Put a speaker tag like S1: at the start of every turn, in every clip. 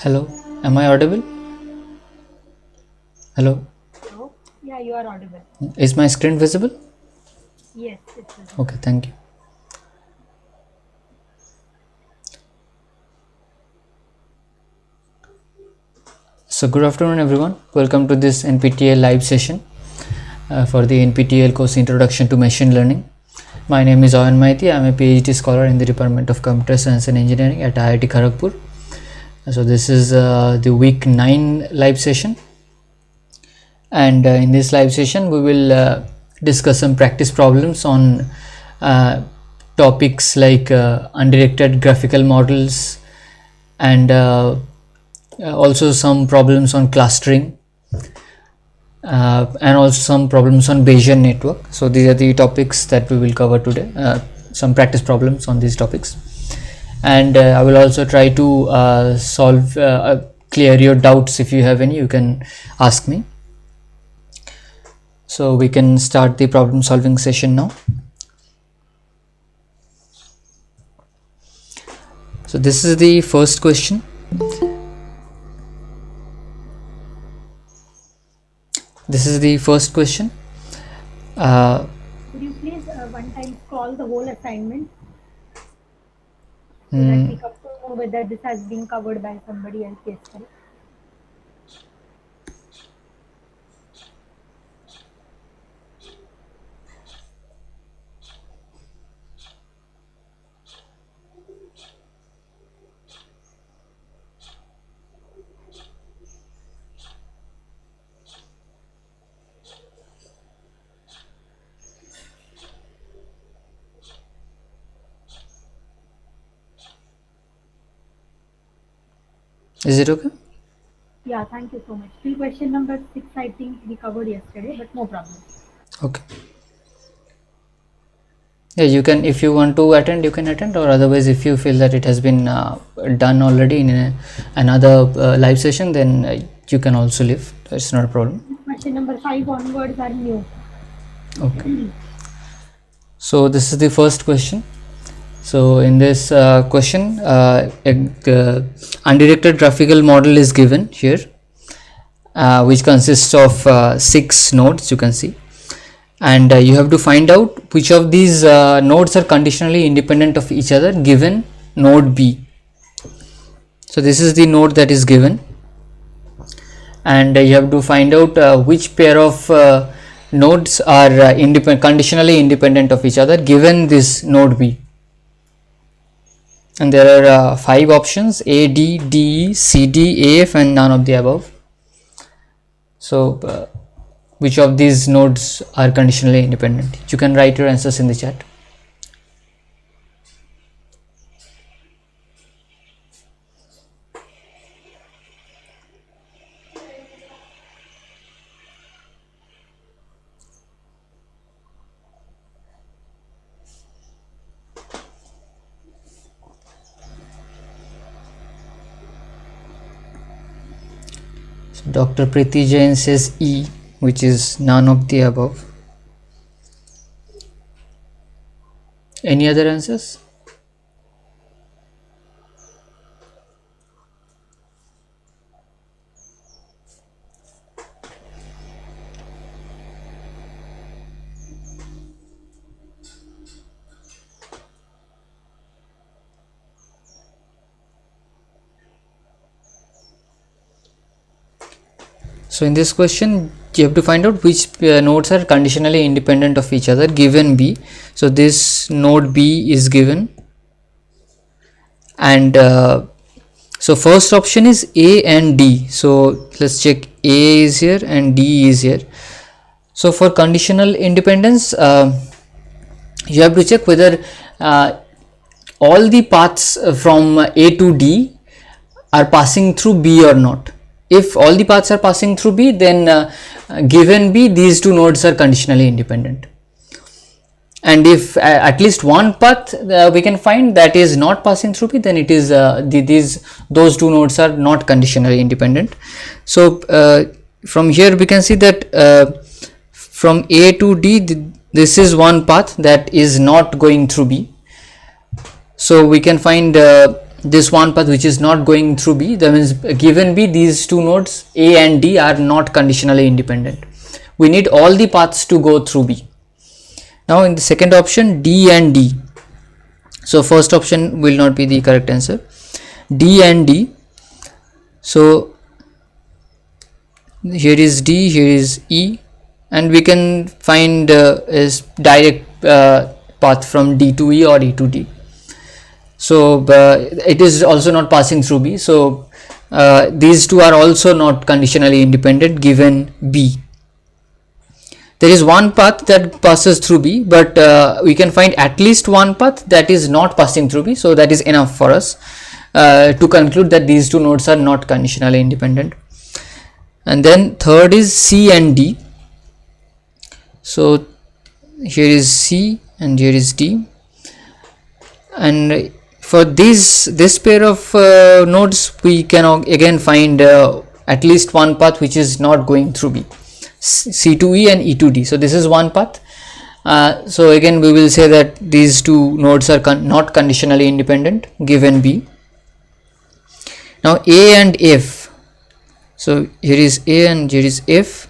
S1: Hello, am I audible? Hello,
S2: Hello? Yeah, you are audible.
S1: is my screen visible?
S2: Yes, it's visible.
S1: Okay, thank you. So, good afternoon, everyone. Welcome to this NPTEL live session for the NPTEL course Introduction to Machine Learning. My name is Ayan Maiti. I am a PhD scholar in the Department of Computer Science and Engineering at IIT Kharagpur. So, this is the week 9 live session, and in this live session, we will discuss some practice problems on topics like undirected graphical models and also some problems on clustering and also some problems on Bayesian network. So these are the topics that we will cover today, some practice problems on these topics, and I will also try to clear your doubts. If you have any, you can ask me. So we can start the problem solving session now. So this is the first question. This is the first question.
S2: Could you please one time scroll the whole assignment so that we come to know whether this has been covered by somebody else yesterday?
S1: Is it okay?
S2: Yeah, thank you so much. Till question number 6, I think we covered yesterday, but no problem.
S1: Okay. Yeah, you can, if you want to attend, you can attend, or otherwise, if you feel that it has been done already in another live session, then you can also leave. It's not a problem.
S2: Question number 5 onwards are new.
S1: Okay. So this is the first question. So in this question, undirected graphical model is given here, which consists of 6 nodes, you can see, and you have to find out which of these nodes are conditionally independent of each other given node B. So this is the node that is given, and you have to find out which pair of nodes are conditionally independent of each other given this node B. And there are 5 options: A, D, D, E, C, D, A, F, and none of the above. So which of these nodes are conditionally independent? You can write your answers in the chat. So Dr. Preeti Jain says E, which is none of the above. Any other answers? So in this question, you have to find out which nodes are conditionally independent of each other given B. So this node B is given, and so first option is A and D. So let's check, A is here and D is here. So for conditional independence, you have to check whether all the paths from A to D are passing through B or not. If all the paths are passing through B, then given B, these two nodes are conditionally independent. And if at least one path we can find that is not passing through B, then it is those two nodes are not conditionally independent. So from here we can see that from A to D, this is one path that is not going through B. So we can find this one path which is not going through B, that means given B, these two nodes A and D are not conditionally independent. We need all the paths to go through B. Now in the second option, D and D. So first option will not be the correct answer. D and D. So here is D, here is E, and we can find is direct path from D to E or E to D. So it is also not passing through B. So these two are also not conditionally independent given B. There is one path that passes through B, but we can find at least one path that is not passing through B. So that is enough for us to conclude that these two nodes are not conditionally independent. And then third is C and D. So here is C and here is D, and for this pair of nodes we can again find at least one path which is not going through B, C to E and E to D. So this is one path. So again we will say that these two nodes are not conditionally independent given B. Now A and F. So here is A and here is F,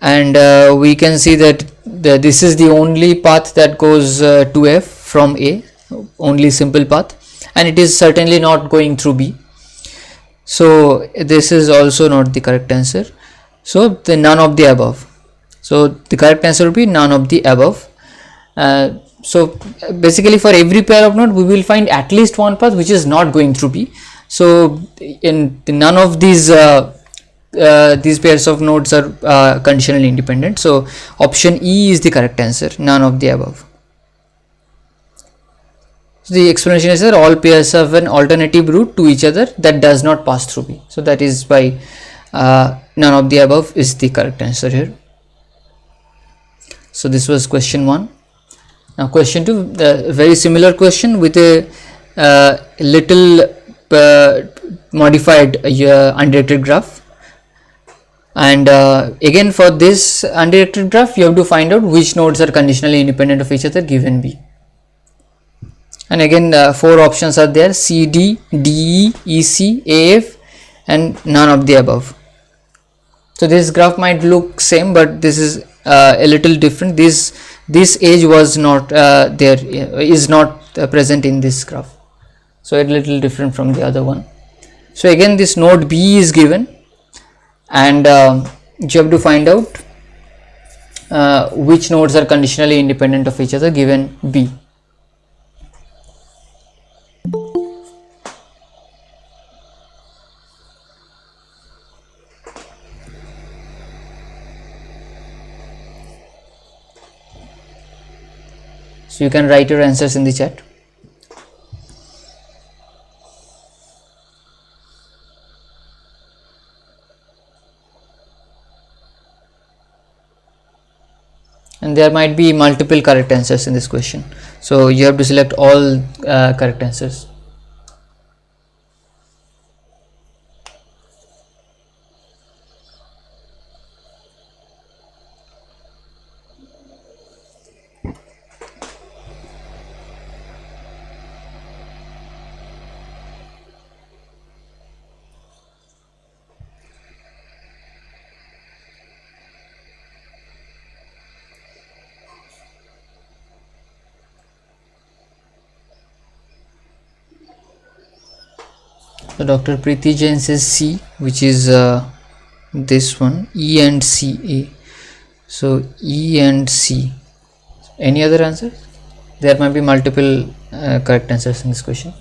S1: and we can see that this is the only path that goes to F from A, only simple path, and it is certainly not going through B. So this is also not the correct answer. So the none of the above. So the correct answer will be none of the above. So basically for every pair of node we will find at least one path which is not going through B. So in none of these pairs of nodes are conditionally independent. So option E is the correct answer, none of the above. So the explanation is that all pairs have an alternative route to each other that does not pass through B. So that is why none of the above is the correct answer here. So this was question 1. Now question 2, very similar question with a little modified undirected graph. And again for this undirected graph you have to find out which nodes are conditionally independent of each other given B. And again 4 options are there: C, D, D, E, EC, AF, and none of the above. So this graph might look same, but this is a little different. This edge was not there, is not present in this graph, so a little different from the other one. So again this node B is given, and you have to find out which nodes are conditionally independent of each other given B. So you can write your answers in the chat. And there might be multiple correct answers in this question, so you have to select all correct answers. So Dr. Preeti Jain says C, which is this one, E and C, A. So E and C. Any other answers? There might be multiple correct answers in this question.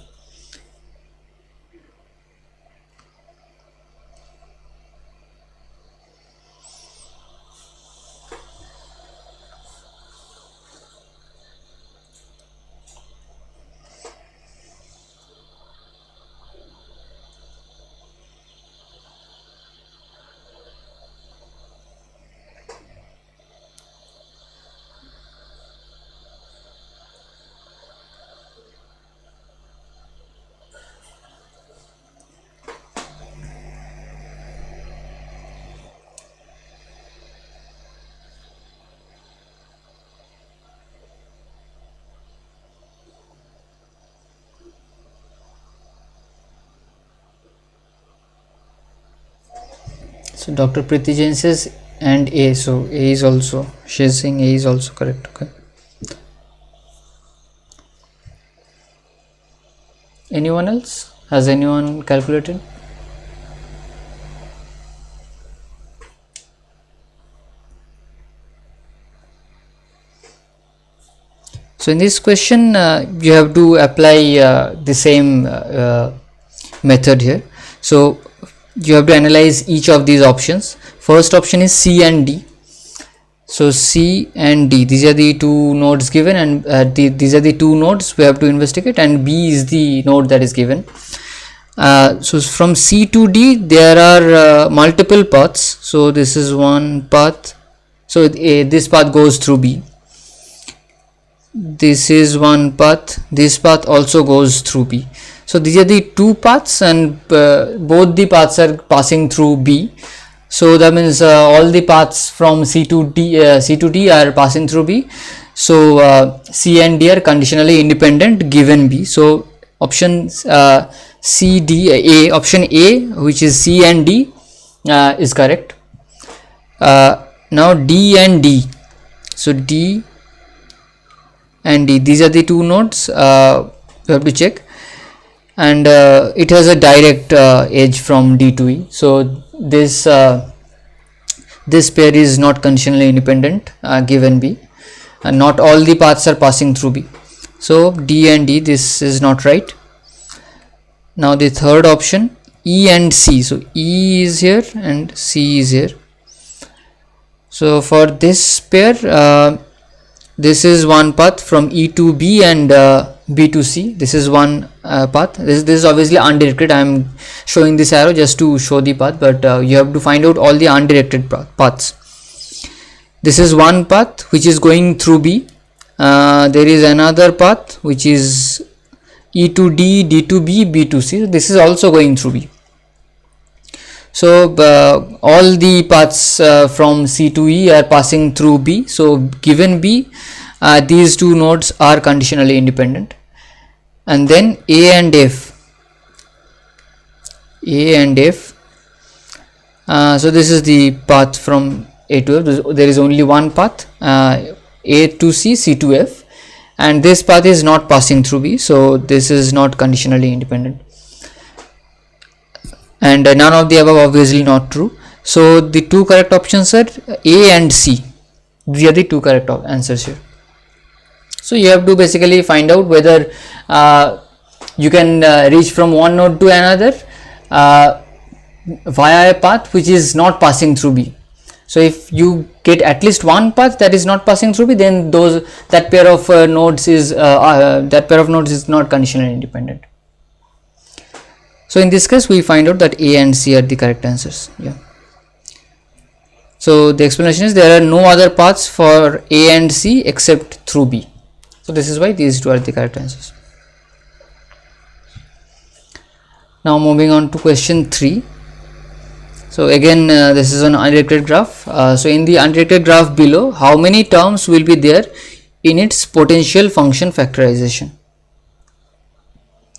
S1: So Dr. Priti Jain says and A, so A is also, she is saying A is also correct. Okay. Anyone else? Has anyone calculated? So in this question, you have to apply the same method here. So you have to analyze each of these options. First option is C and D. So C and D, these are the two nodes given, and these are the two nodes we have to investigate, and B is the node that is given. So from C to D there are multiple paths. So this is one path. So this path goes through B. This is one path. This path also goes through B. So these are the two paths, and both the paths are passing through B. So that means all the paths from C to D are passing through B. So C and D are conditionally independent given B. So option C, D, A, option A, which is C and D, is correct. Now D and D. So D and D, these are the two nodes you have to check, and it has a direct edge from D to E. So this pair is not conditionally independent given B, and not all the paths are passing through B. So D and D, this is not right. Now the third option, E and C. So E is here and C is here. So for this pair, this is one path from E to B and B to C. This is one path. This is obviously undirected. I am showing this arrow just to show the path, but you have to find out all the undirected paths. This is one path which is going through B. There is another path which is E to D, D to B, B to C. This is also going through B. So all the paths from C to E are passing through B. So given B, these two nodes are conditionally independent. And then A and F. A and F. So this is the path from A to F. There is only one path, A to C, C to F, and this path is not passing through B. So this is not conditionally independent. And none of the above obviously not true. So the two correct options are A and C. These are the two correct answers here. So you have to basically find out whether you can reach from one node to another via a path which is not passing through B. So if you get at least one path that is not passing through B, then that pair of nodes is not conditionally independent. So in this case we find out that A and C are the correct answers. Yeah. So the explanation is there are no other paths for A and C except through B. So this is why these two are the correct answers. Now moving on to question 3. So again this is an undirected graph. So in the undirected graph below, how many terms will be there in its potential function factorization?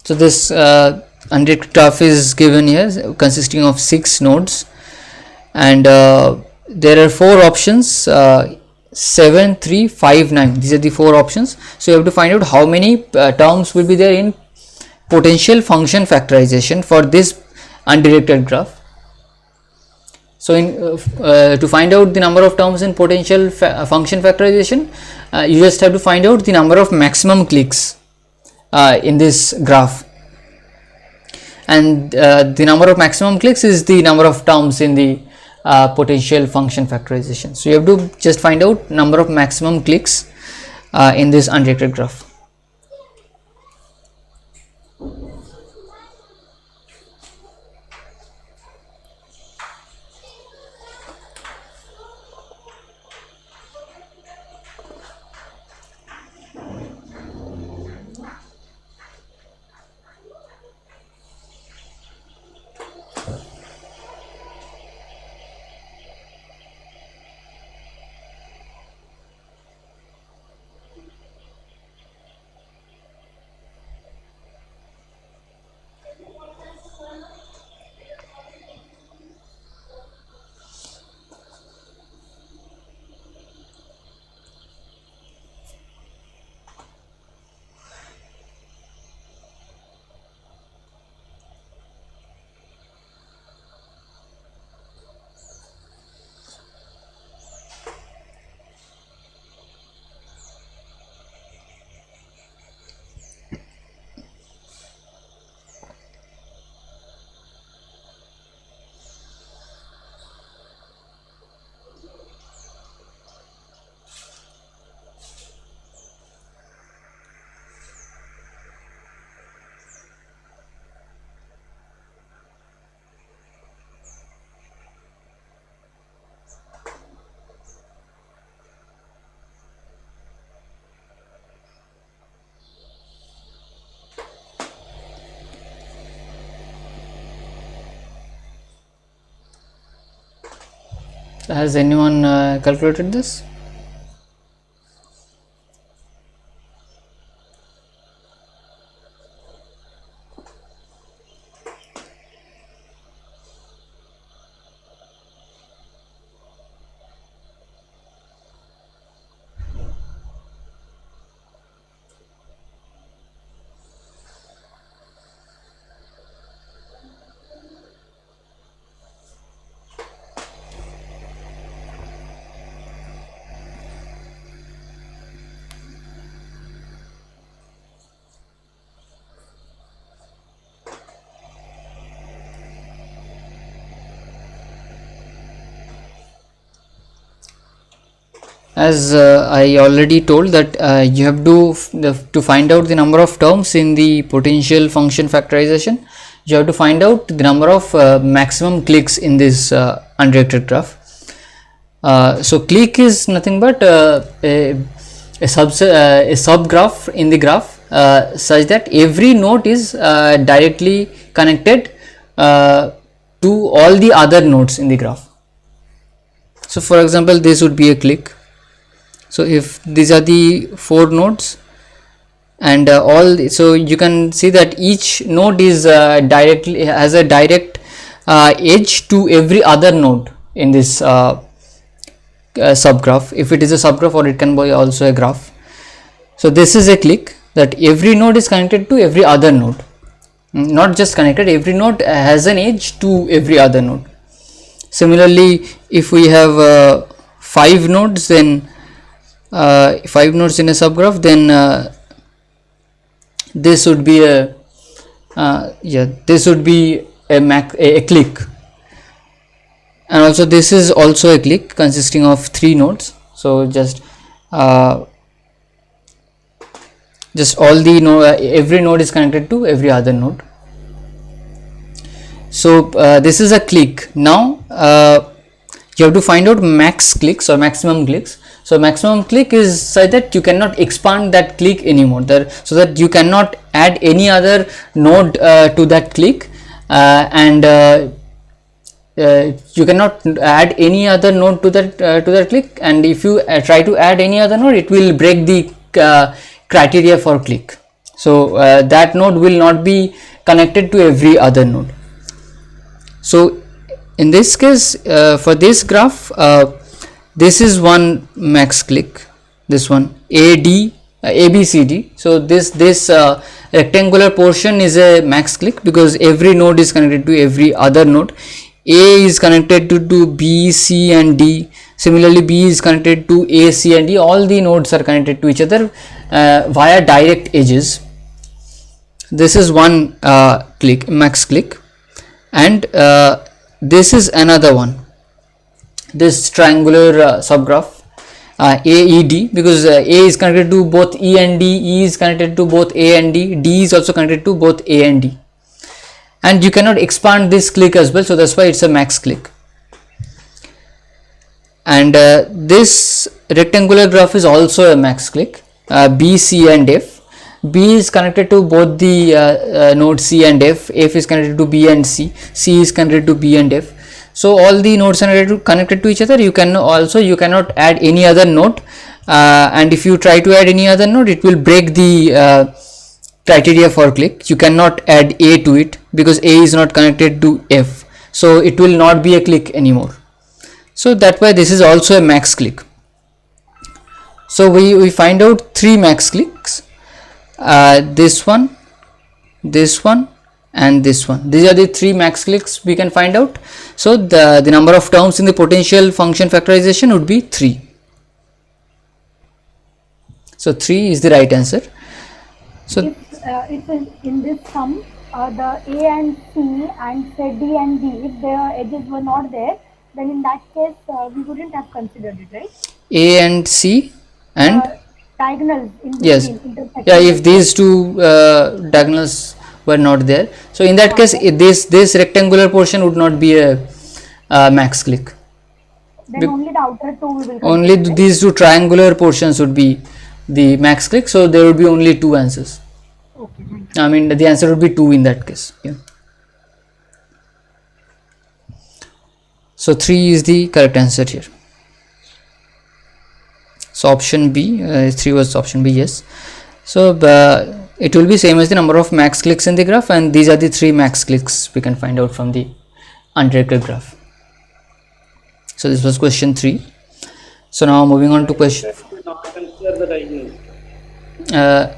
S1: So this undirected graph is given here consisting of 6 nodes, and there are 4 options, 7, 3, 5, 9. These are the 4 options. So you have to find out how many terms will be there in potential function factorization for this undirected graph. So to find out the number of terms in potential function factorization, you just have to find out the number of maximum clicks in this graph, and the number of maximum clicks is the number of terms in the potential function factorization. So you have to just find out number of maximum clicks in this undirected graph. Has anyone calculated this? As I already told that you have to find out the number of terms in the potential function factorization, you have to find out the number of maximum clicks in this undirected graph. So click is nothing but a sub graph in the graph such that every node is directly connected to all the other nodes in the graph. So for example, this would be a click. So if these are the 4 nodes and so you can see that each node is directly has a direct edge to every other node in this subgraph, if it is a subgraph, or it can be also a graph. So this is a click that every node is connected to every other node, not just connected, every node has an edge to every other node. Similarly, if we have 5 nodes, then 5 nodes in a subgraph, then this would be a this would be a click, and also this is also a click consisting of 3 nodes. So just all the every node is connected to every other node. So this is a click. Now you have to find out max clicks or maximum clicks. So maximum click is such that you cannot expand that click anymore, so that you cannot add any other node to that click, and you cannot add any other node to that click, and if you try to add any other node, it will break the criteria for click. So that node will not be connected to every other node. So in this case, for this graph, this is one max click, this one ABCD. So this rectangular portion is a max click because every node is connected to every other node. A is connected to B, C and D. Similarly, B is connected to A, C and D. All the nodes are connected to each other via direct edges. This is one click, max click, and this is another one, this triangular subgraph AED, because A is connected to both E and D, E is connected to both A and D, D is also connected to both A and D, and you cannot expand this click as well, so that's why it's a max click. And this rectangular graph is also a max click, B, C and F. B is connected to both the nodes C and F, F is connected to B and C, C is connected to B and F. So all the nodes are connected to each other. You cannot add any other node, and if you try to add any other node, it will break the criteria for click. You cannot add A to it because A is not connected to F, so it will not be a click anymore. So that's why this is also a max click. So we find out 3 max clicks, this one, and this one. These are the 3 max clicks we can find out. So the number of terms in the potential function factorization would be 3. So 3 is the right answer. So
S2: if in this sum, the A and C and say D and D, if their edges were not there, then in that case we wouldn't have considered it, right?
S1: A and C and
S2: diagonals in between,
S1: yes, yeah, if these two diagonals were not there, so in that case this rectangular portion would not be a max click.
S2: Then only the outer two we will consider,
S1: only
S2: right?
S1: These two triangular portions would be the max click, so there would be only 2 answers.
S2: Okay,
S1: I mean the answer would be 2 in that case. Yeah. So 3 is the correct answer here. So option B, 3 was option B, yes. So it will be same as the number of max clicks in the graph, and these are the 3 max clicks we can find out from the undirected graph. So this was question 3. So now moving on to question.
S3: Not consider the timing.
S1: Uh,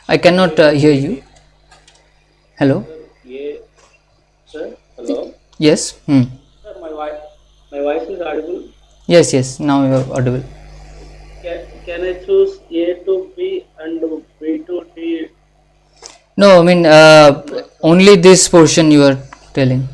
S1: I cannot hear you. Hello.
S3: Yeah, sir. Hello.
S1: Yes.
S3: Sir, my voice is audible.
S1: Yes. Yes. Now you are audible.
S3: Can I choose A to B and B to D?
S1: No, I mean
S3: Not sir.
S1: only this portion you are telling.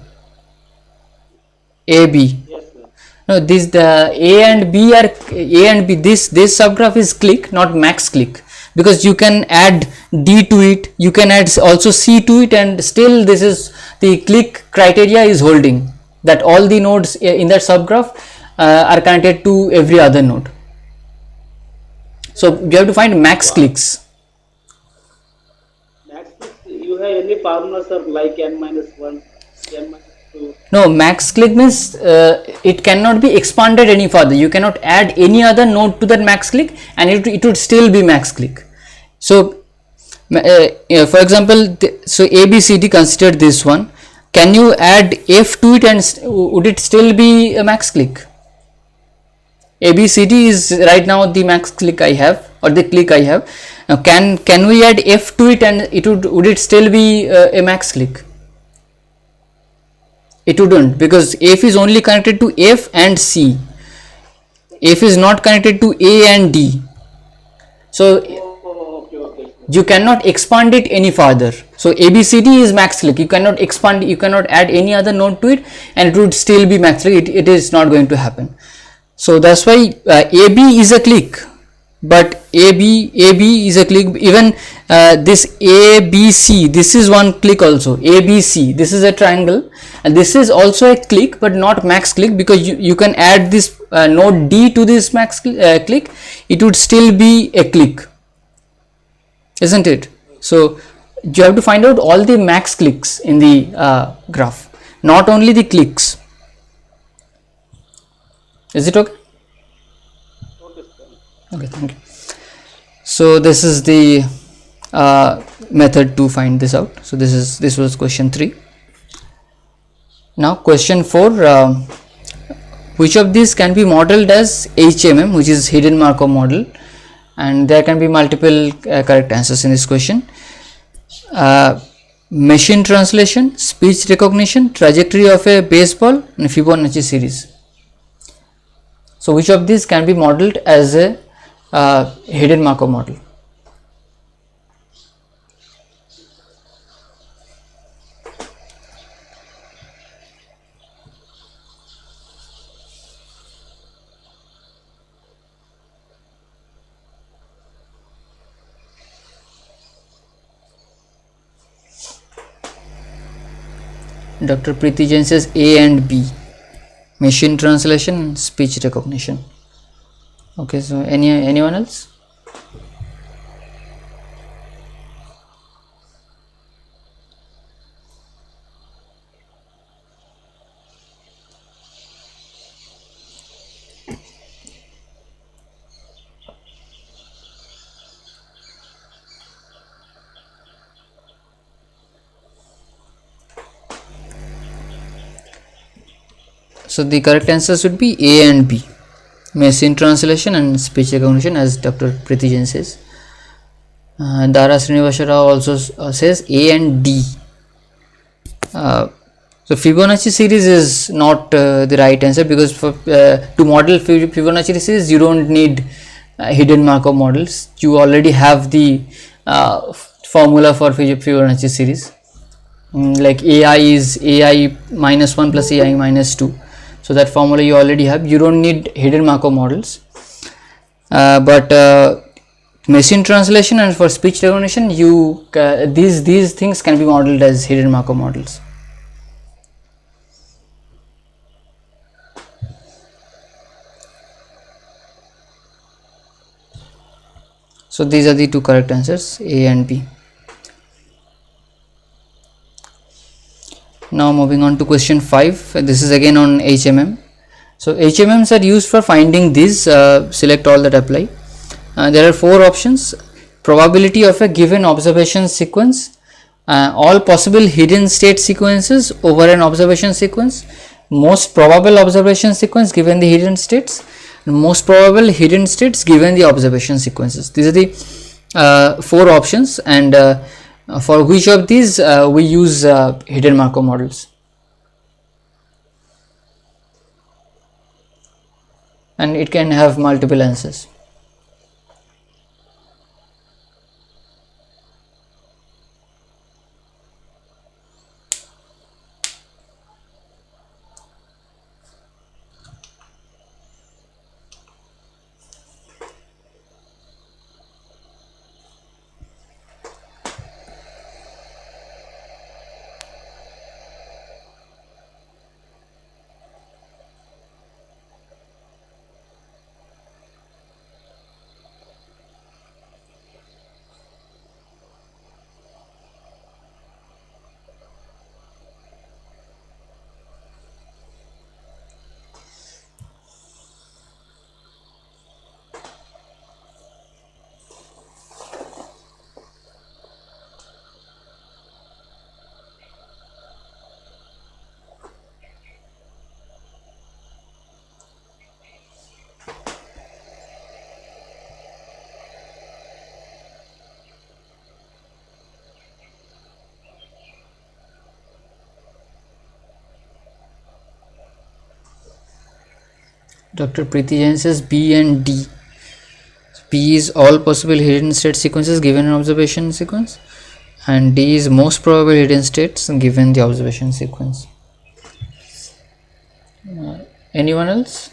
S1: A B.
S3: Yes, sir.
S1: No, this the A and B are A and B. This subgraph is click, not max click, because you can add D to it. You can add also C to it, and still this is the click criteria is holding that all the nodes in that subgraph are connected to every other node. So you have to find max
S3: Wow.
S1: clicks.
S3: Max, you have any formulas of like n minus one, n minus two?
S1: No, max click means it cannot be expanded any further. You cannot add any other node to that max click, and it would still be max click. So, for example, so ABCD, considered this one. Can you add F to it, and would it still be a max click? ABCD is right now the max click I have, or the click I have. Now, can we add F to it, and would it still be a max click? It wouldn't, because F is only connected to F and C. F is not connected to A and D. So
S3: Oh, okay, okay, sir.
S1: you cannot expand it any further. So ABCD is max click. You cannot expand, you cannot add any other node to it, and it would still be max click. It is not going to happen. So that's why AB is a click, but AB is a click. Even this ABC, this is one click also. ABC, this is a triangle, and this is also a click, but not max click, because you can add this node D to this max click. It would still be a click, isn't it? So you have to find out all the max clicks in the graph, not only the clicks. Is it okay?
S3: Okay, sir.
S1: Okay, thank you. So this is the method to find this out. So this was question 3. Now question 4, which of these can be modeled as HMM, which is hidden Markov model, and there can be multiple correct answers in this question. Machine translation, speech recognition, trajectory of a baseball, and Fibonacci series. So which of these can be modeled as a hidden Markov model? Dr. Preeti Jain says A and B, machine translation and speech recognition. Okay, so anyone else? So the correct answers would be A and B, machine translation and speech recognition, as Dr. Preeti Jain says. Dara Srinivasa Rao also says A and D. So Fibonacci series is not the right answer, because for to model Fibonacci series you don't need hidden Markov models. You already have the formula for Fibonacci series. Like AI is AI minus 1 plus AI minus 2. So that formula you already have. You don't need hidden Markov models. But machine translation and for speech recognition, these things can be modeled as hidden Markov models. So these are the two correct answers, A and B. Now moving on to question 5. This is again on HMM. So HMMs are used for finding these. Select all that apply. There are 4 options. Probability of a given observation sequence, all possible hidden state sequences over an observation sequence, most probable observation sequence given the hidden states, and most probable hidden states given the observation sequences. These are the 4 options, and for which of these we use hidden Markov models, and it can have multiple answers. Dr. Preeti Jain says B and D. B is all possible hidden state sequences given an observation sequence, and D is most probable hidden states given the observation sequence. Anyone else?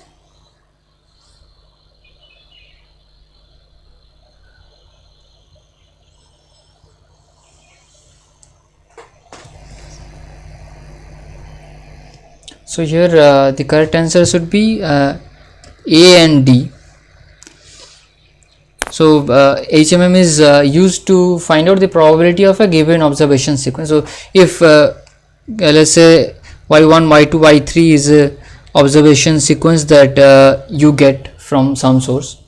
S1: So here the correct answer should be A and D. So HMM is used to find out the probability of a given observation sequence. So if let's say y1, y2, y3 is a observation sequence that you get from some source.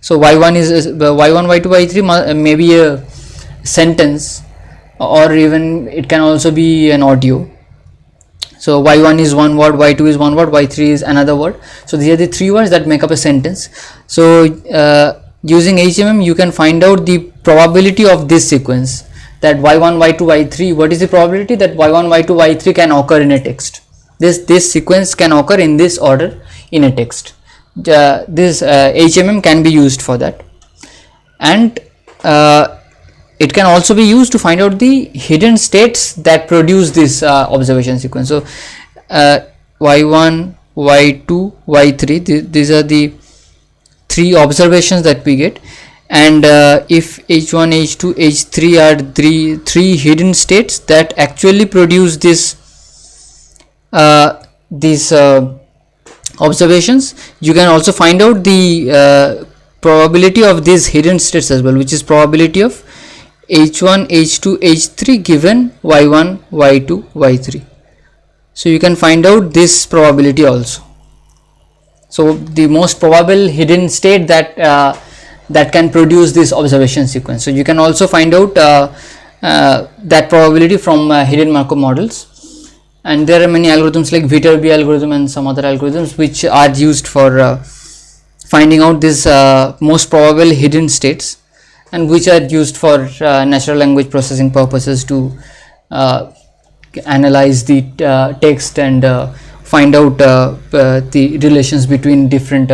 S1: So y1 is y1, y2, y3 may be a sentence, or even it can also be an audio. So y1 is one word, y2 is one word, y3 is another word. So these are the 3 words that make up a sentence. So using HMM you can find out the probability of this sequence, that y1, y2, y3. What is the probability that y1, y2, y3 can occur in a text? This sequence can occur in this order in a text. This HMM can be used for that, and it can also be used to find out the hidden states that produce this observation sequence. So y1, y2, y3, these are the 3 observations that we get, and if h1, h2, h3 are three hidden states that actually produce these observations, you can also find out the probability of these hidden states as well, which is probability of h1, h2, h3 given y1, y2, y3. So you can find out this probability also. So the most probable hidden state that can produce this observation sequence. So you can also find out that probability from hidden Markov models. And there are many algorithms like Viterbi algorithm and some other algorithms which are used for finding out this most probable hidden states, and which are used for natural language processing purposes to analyze the text and find out the relations between different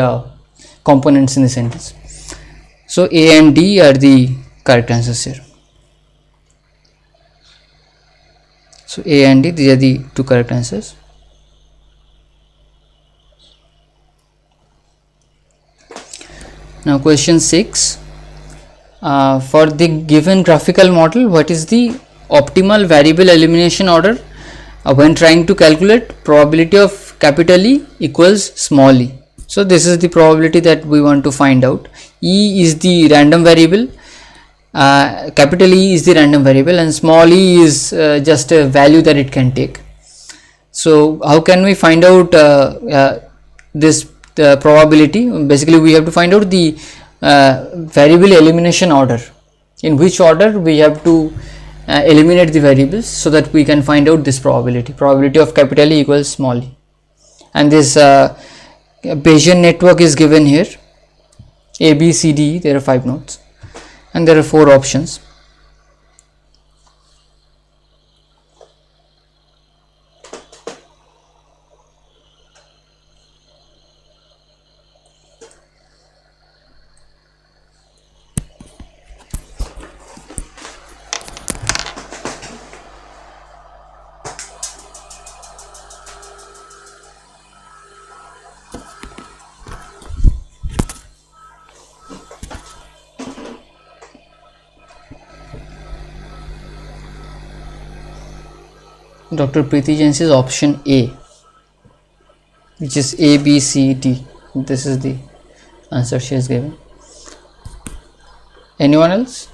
S1: components in the sentence. So A and D are the correct answers here. So A and D, these are the 2 correct answers. Now question 6. For the given graphical model, what is the optimal variable elimination order when trying to calculate probability of capital E equals small e? So this is the probability that we want to find out. E is the random variable, capital E is the random variable, and small e is just a value that it can take. So how can we find out this probability? Basically we have to find out the variable elimination order, in which order we have to eliminate the variables, so that we can find out this probability of capital E equals small e. And this Bayesian network is given here, A, B, C, D. There are 5 nodes and there are 4 options. Dr. Preeti Jain says option A, which is A, B, C, D. This is the answer she has given. Anyone else?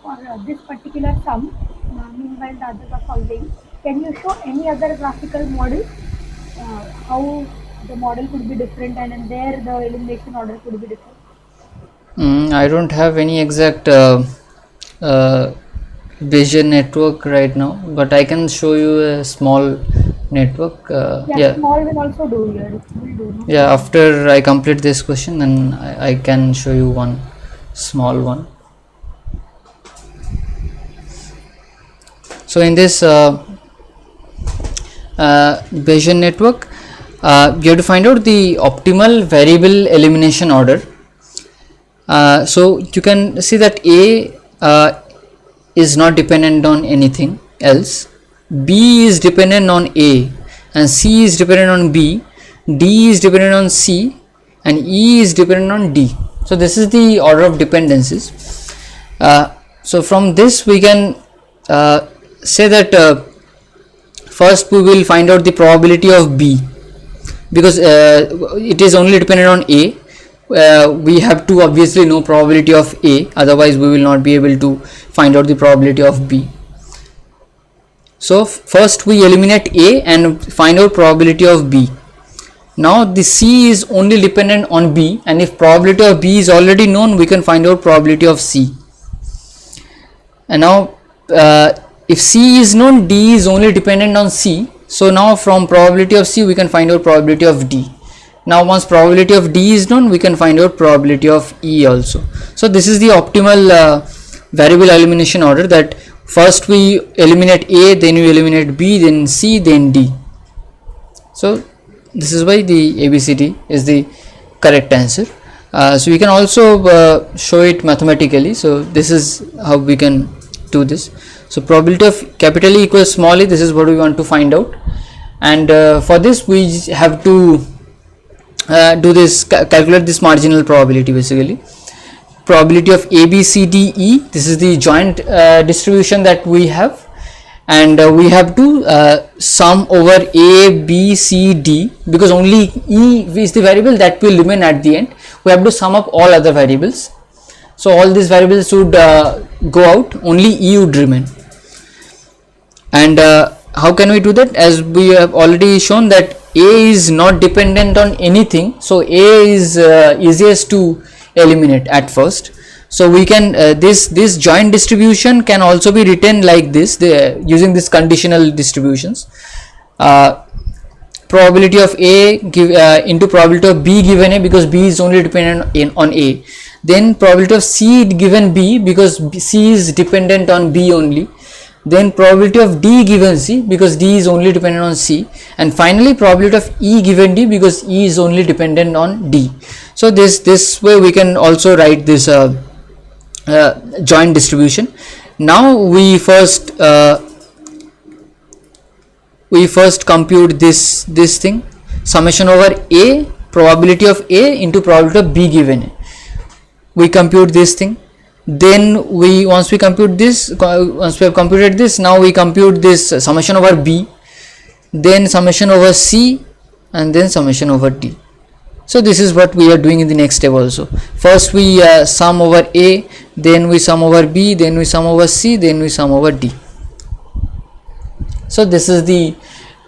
S2: For this particular sum, meanwhile the others are solving, can you show any other graphical model how the model could be different and there the elimination order could be different?
S1: I don't have any exact Bayesian network right now, but I can show you a small network. Yeah,
S2: Small will also do here. It will do. No?
S1: yeah. After I complete this question, then I can show you one small one. So in this Bayesian network, you have to find out the optimal variable elimination order. So you can see that A is not dependent on anything else, B is dependent on A, and C is dependent on B, D is dependent on C, and E is dependent on D. So this is the order of dependencies. So from this we can say that first we will find out the probability of B, because it is only dependent on A. We have to obviously know probability of A, otherwise we will not be able to find out the probability of B. So first we eliminate A and find out probability of B. Now the C is only dependent on B, and if probability of B is already known, we can find out probability of C. And now if C is known, D is only dependent on C. So now from probability of C we can find out probability of D. Now once probability of D is known, we can find out probability of E also. So this is the optimal variable elimination order, that first we eliminate A, then we eliminate B, then C, then D. So this is why the ABCD is the correct answer. So we can also show it mathematically. So this is how we can do this. So probability of capital E equals small e, this is what we want to find out, and for this we have to do this, calculate this marginal probability. Basically probability of A, B, C, D, E, this is the joint distribution that we have, and we have to sum over A, B, C, D, because only E is the variable that will remain at the end. We have to sum up all other variables. So all these variables would go out, only E would remain. And how can we do that? As we have already shown that A is not dependent on anything, so A is easiest to eliminate at first. So we can this joint distribution can also be written like this, using this conditional distributions. Probability of A into probability of B given A, because B is only dependent on A. Then probability of C given B, because C is dependent on B only. Then probability of D given C, because D is only dependent on C, and finally probability of E given D, because E is only dependent on D. So this way we can also write this joint distribution. Now we first compute this thing, summation over A, probability of A into probability of B given A. We compute this thing. Then once we have computed this, now we compute this summation over B. then summation over C, and then summation over D. So this is what we are doing in the next step also. First we sum over A, then we sum over B, then we sum over C, then we sum over D. So this is the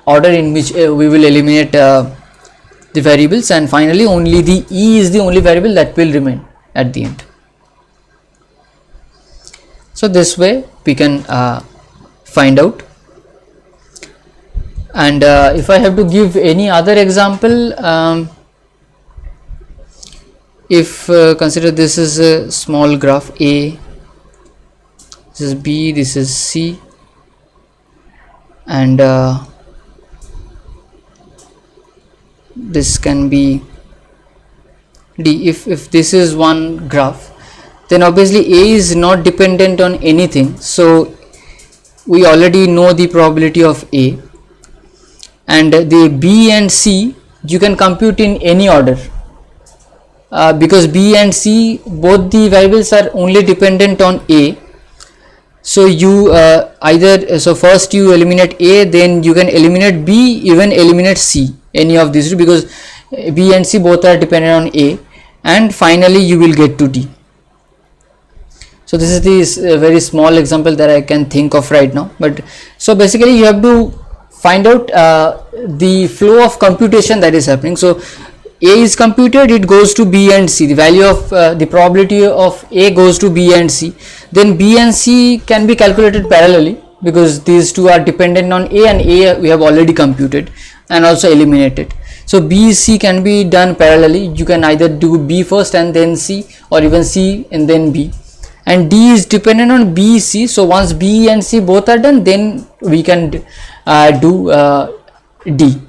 S1: order in which we will eliminate the variables, and finally only the E is the only variable that will remain at the end. So this way we can find out. And if I have to give any other example, if consider this is a small graph A, this is B, this is C, and this can be D. If this is one graph, then obviously A is not dependent on anything, so we already know the probability of A, and the B and C you can compute in any order, because B and C both the variables are only dependent on A. So you so first you eliminate A, then you can eliminate B, even eliminate C, any of these two, because B and C both are dependent on A, and finally you will get to D. So this is the very small example that I can think of right now. But so basically you have to find out the flow of computation that is happening. So A is computed, it goes to B and C, the value of the probability of A goes to B and C, then B and C can be calculated parallelly, because these two are dependent on A, and A we have already computed and also eliminated. So B, C can be done parallelly. You can either do B first and then C, or even C and then B, and D is dependent on B, C. So once B and C both are done, then we can do D.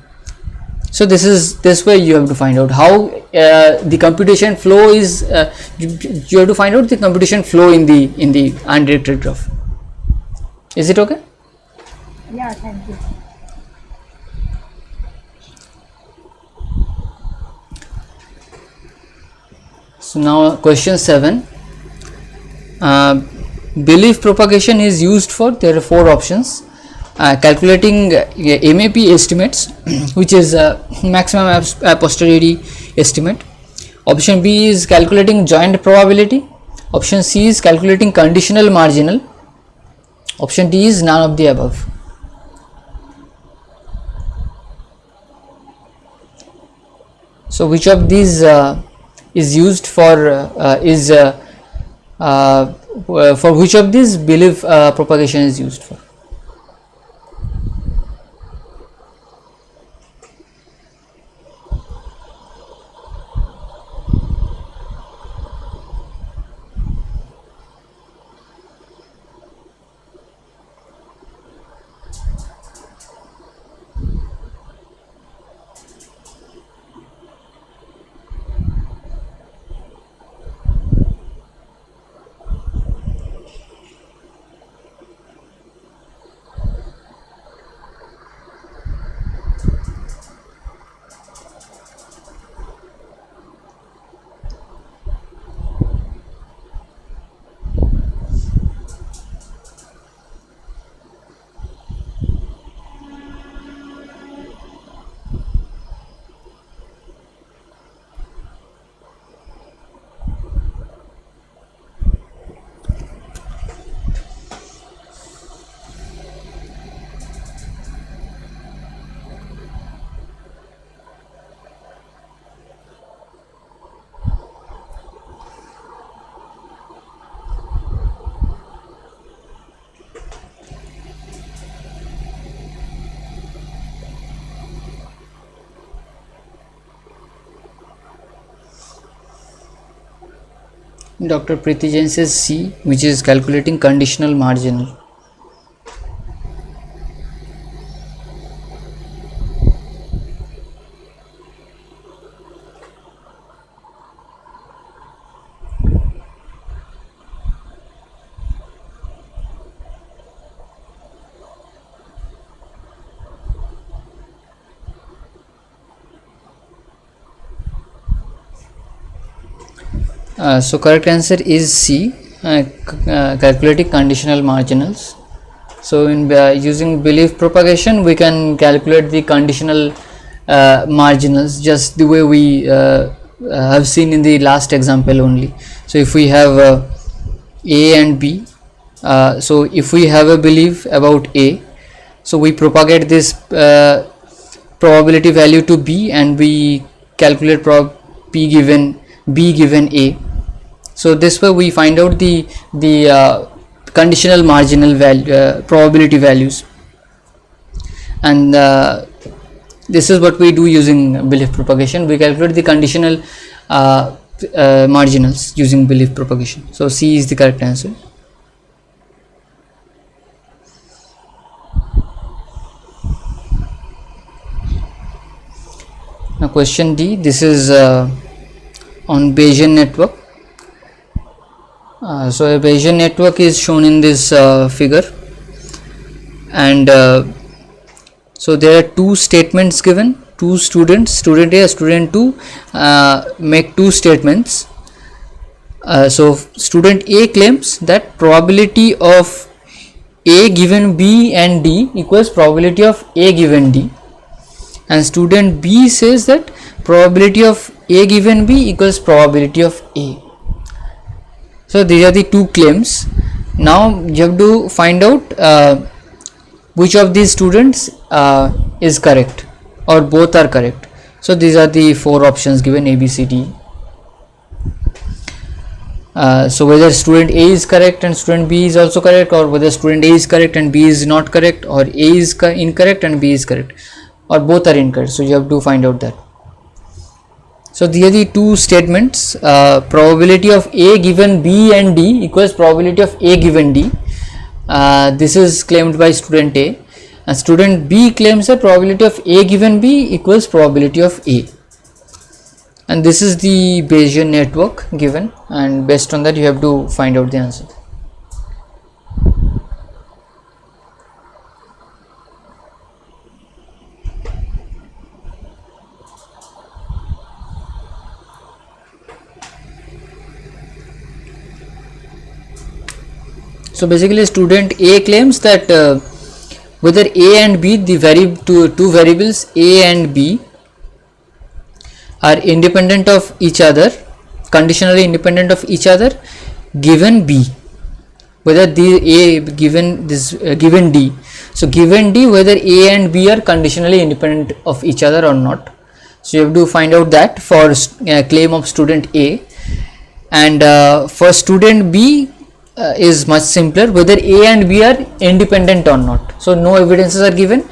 S1: So this way you have to find out how the computation flow is. You have to find out the computation flow in the undirected graph. Is it okay?
S2: Yeah, thank you.
S1: So now question 7. Belief propagation is used for, there are 4 options. Calculating MAP estimates, which is maximum a posteriori estimate. Option B is calculating joint probability. Option C is calculating conditional marginal. Option D is none of the above. So which of these is used for for which of these belief propagation is used for? Dr. Preeti Jain says C, which is calculating conditional marginal. So correct answer is C, calculating conditional marginals. So in using belief propagation, we can calculate the conditional marginals just the way we have seen in the last example only. So if we have a and b, so if we have a belief about a, so we propagate this probability value to b, and we calculate p given b given a. So this way we find out the conditional marginal value probability values, and this is what we do using belief propagation. We calculate the conditional marginals using belief propagation. So C is the correct answer. Now question D, this is on Bayesian network. So a Bayesian network is shown in this figure, and so there are two statements given. Two students, student A, student 2, make two statements. So student A claims that probability of A given B and D equals probability of A given D, and student B says that probability of A given B equals probability of A. So these are the two claims. Now you have to find out which of these students is correct, or both are correct. So these are the four options given, A, B, C, D. So whether student A is correct and student B is also correct, or whether student A is correct and B is not correct, or A is incorrect and B is correct, or both are incorrect. So you have to find out that. So these are the two statements. Probability of A given B and D equals probability of A given D. This is claimed by student A, and student B claims that probability of A given B equals probability of A. And this is the Bayesian network given, and based on that you have to find out the answer. So basically student A claims that whether A and B, the two variables A and B, are independent of each other, conditionally independent of each other, given B, whether the A given this given D. So given D, whether A and B are conditionally independent of each other or not. So you have to find out that for claim of student A, and for student B is much simpler, whether A and B are independent or not. So no evidences are given,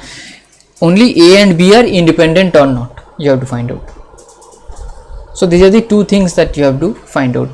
S1: only A and B are independent or not, you have to find out. So these are the two things that you have to find out.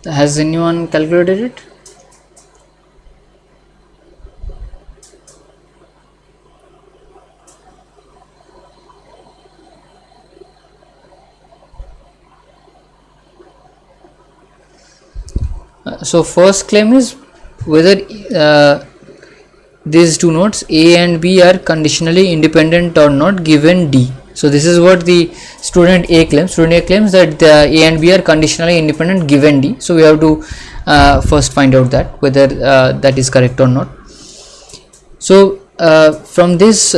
S1: Has anyone calculated it? So first claim is whether these two nodes A and B are conditionally independent or not given D. So this is what the student A claims. Student A claims that the A and B are conditionally independent given D. So we have to first find out that whether that is correct or not. So from this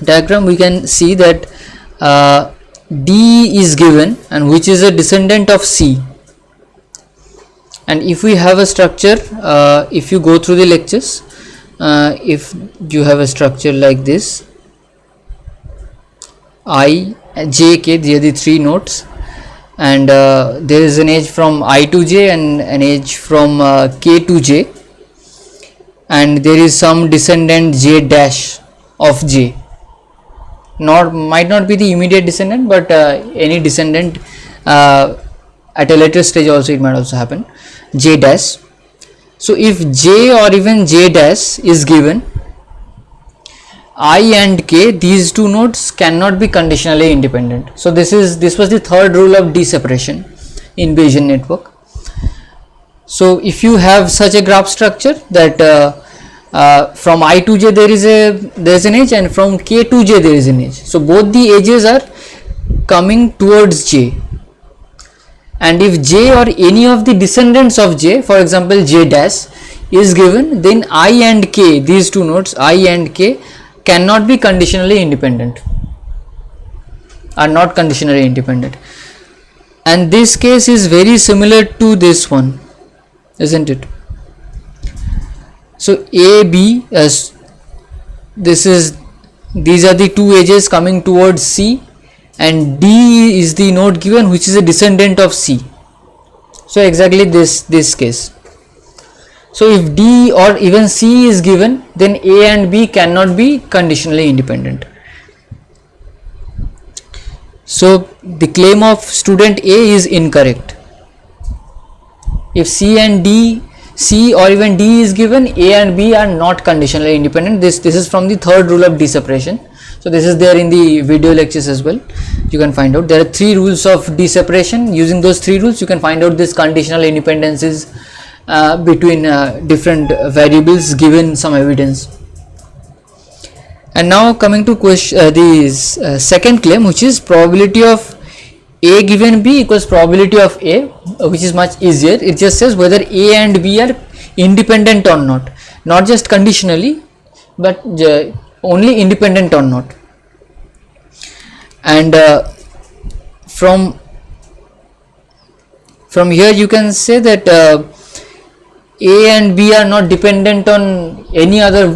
S1: diagram we can see that D is given, and which is a descendant of C. And if we have a structure, if you go through the lectures, if you have a structure like this, I, J, K, these are the three nodes, and there is an edge from I to J and an edge from K to J, and there is some descendant J dash of J. Might not be the immediate descendant, but any descendant at a later stage also it might also happen, J dash. So if J or even J dash is given, I and K, these two nodes cannot be conditionally independent. So this was the third rule of D separation in Bayesian network. So if you have such a graph structure that from I to J there is an edge, and from K to J there is an edge. So both the edges are coming towards J, and if J or any of the descendants of J, for example J dash, is given, then I and K, these two nodes I and K, cannot be conditionally independent, are not conditionally independent. And this case is very similar to this one, isn't it? So A, B, these are the two edges coming towards C, and D is the node given which is a descendant of C. So exactly this case. So if D or even C is given, then A and B cannot be conditionally independent. So the claim of student A is incorrect. If C or even D is given, A and B are not conditionally independent. This is from the third rule of D separation. So this is there in the video lectures as well. You can find out there are three rules of D separation. Using those three rules, you can find out this conditional independences between different variables given some evidence. And now coming to the second claim, which is probability of A given B equals probability of A, which is much easier. It just says whether A and B are independent or not just conditionally, but only independent or not. And from here you can say that A and B are not dependent on any other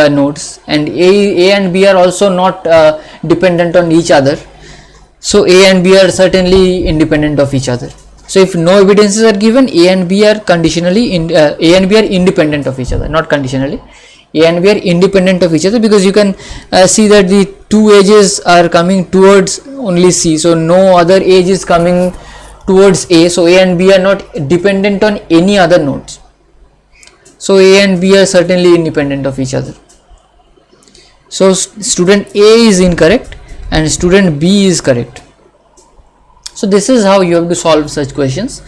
S1: nodes, and A and B are also not dependent on each other. So A and B are certainly independent of each other. So if no evidences are given, A and B are independent of each other, not conditionally. A and B are independent of each other, because you can see that the two edges are coming towards only C, so no other edge is coming towards A. So A and B are not dependent on any other nodes. So A and B are certainly independent of each other. So student A is incorrect and student B is correct. So this is how you have to solve such questions.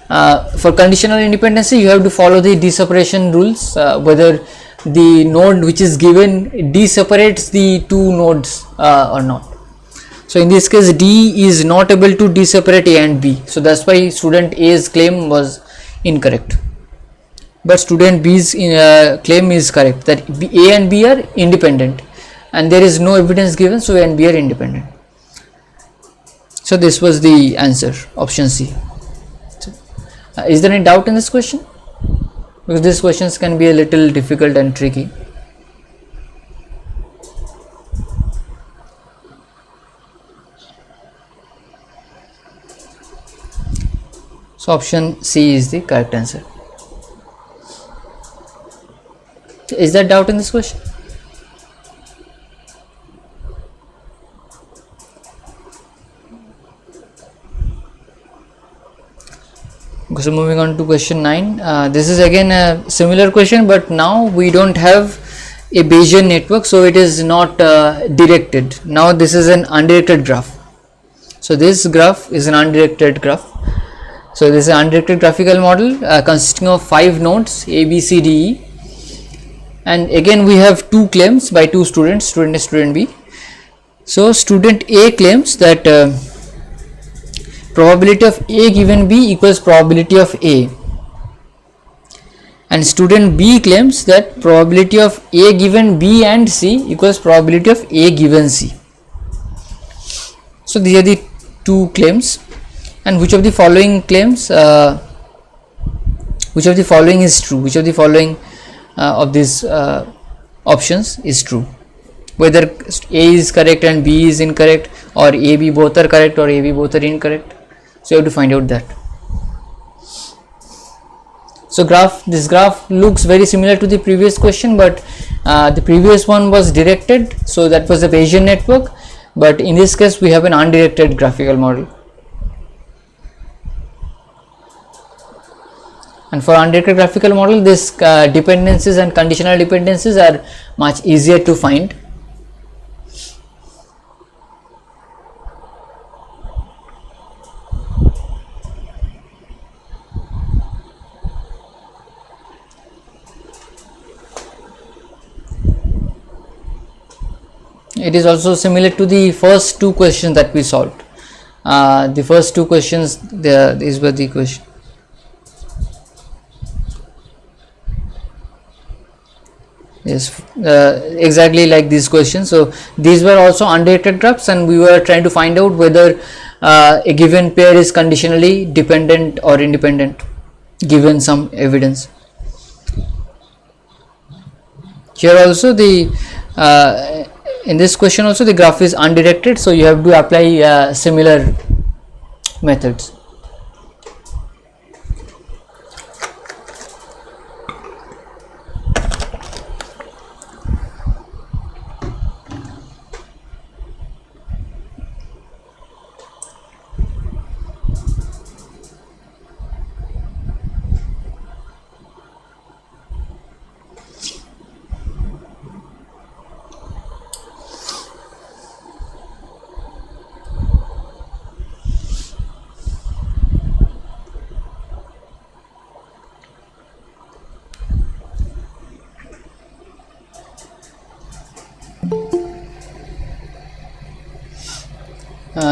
S1: For conditional independency, you have to follow the D-separation rules, whether the node which is given D separates the two nodes or not. So in this case, D is not able to D separate A and B. So that's why student A's claim was incorrect. But student B's claim is correct, that A and B are independent, and there is no evidence given, so A and B are independent. So this was the answer, option C. Is there any doubt in this question? Because these questions can be a little difficult and tricky. So option C is the correct answer. Is there doubt in this question? So moving on to question 9. This is again a similar question, but now we don't have a Bayesian network, so it is not directed. Now this is an undirected graph. So this graph is an undirected graph, So this is an undirected graphical model consisting of 5 nodes A, B, C, D, E, and again we have two claims by two students, student A, student B. So student A claims that probability of A given B equals probability of A, and student B claims that probability of A given B and C equals probability of A given C. So these are the two claims, and which of the following claims, which of the following is true, which of the following of these options is true, whether A is correct and B is incorrect, or A, B both are correct, or A, B both are incorrect. So you have to find out that. So this graph looks very similar to the previous question, but the previous one was directed, so that was the Bayesian network, but in this case we have an undirected graphical model. And for undirected graphical model, this dependencies and conditional dependencies are much easier to find. It is also similar to the first two questions that we solved. The first two questions, these were the question. Yes, exactly like these questions. So these were also undirected graphs, and we were trying to find out whether a given pair is conditionally dependent or independent given some evidence. Here also the in this question also the graph is undirected, so you have to apply similar methods.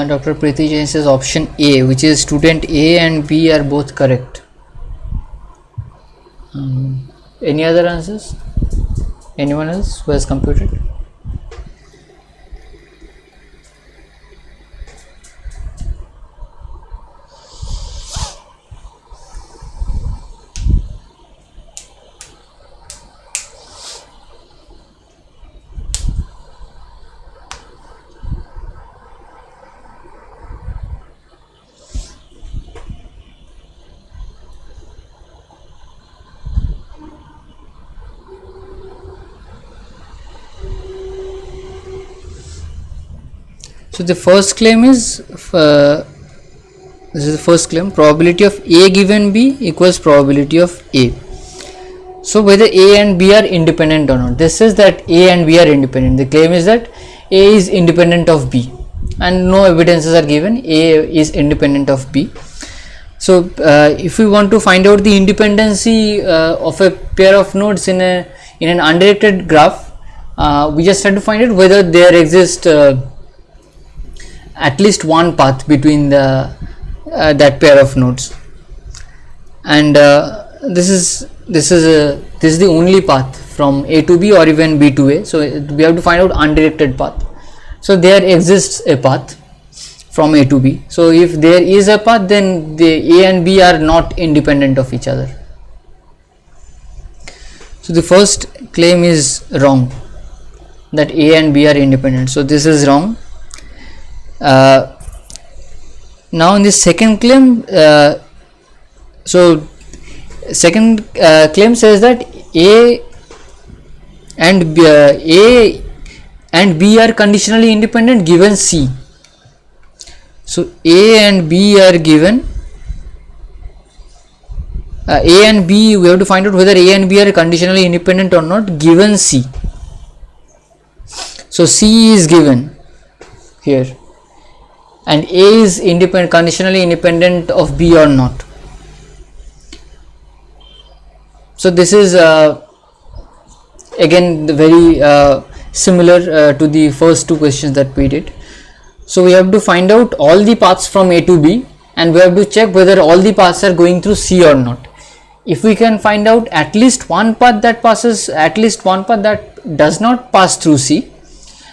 S1: Dr. Preeti Jain says option A, which is student A and B are both correct. Any other answers? Anyone else who has computed? So the first claim is this is the first claim, probability of A given B equals probability of A. So whether A and B are independent or not, this says that A and B are independent. The claim is that A is independent of B, and no evidences are given A is independent of B. So if we want to find out the independency of a pair of nodes in an undirected graph, we just have to find out whether there exists at least one path between that pair of nodes, and this is the only path from A to B or even B to A. So we have to find out undirected path. So there exists a path from A to B. So if there is a path, then the A and B are not independent of each other. So the first claim is wrong, that A and B are independent. So this is wrong. Now in the second claim, so second claim says that A and B are conditionally independent given C. So A and B are given. A and B, we have to find out whether A and B are conditionally independent or not given C. So C is given here, and A is conditionally independent of B or not. So this is again very similar to the first two questions that we did. So we have to find out all the paths from A to B, and we have to check whether all the paths are going through C or not. If we can find out at least one path that does not pass through C,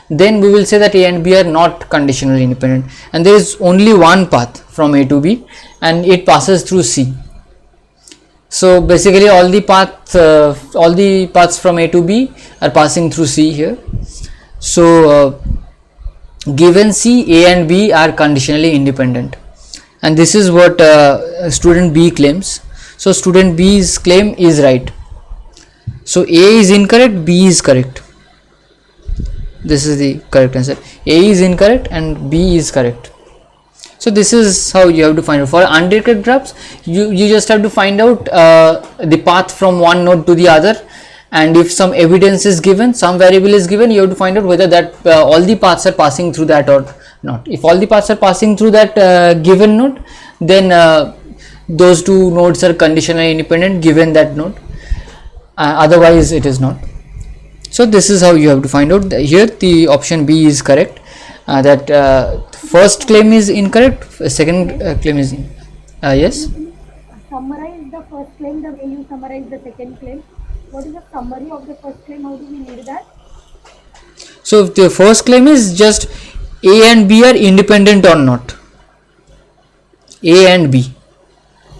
S1: then we will say that A and B are not conditionally independent, and there is only one path from A to B and it passes through C. So basically all the paths from A to B are passing through C here. So given C, A and B are conditionally independent, and this is what student B claims. So student B's claim is right. So A is incorrect, B is correct. This is the correct answer. A is incorrect and B is correct. So this is how you have to find out. For undetected graphs, you just have to find out the path from one node to the other, and if some evidence is given, some variable is given, you have to find out whether that all the paths are passing through that or not. If all the paths are passing through that given node, then those two nodes are conditionally independent given that node, otherwise it is not. So this is how you have to find out. Here the option B is correct, that first claim is incorrect, second claim is yes.
S2: Summarize the first claim the way you summarize the second claim. What is the summary of the first claim? How do we need that?
S1: So the first claim is just A and B are independent or not. A and B,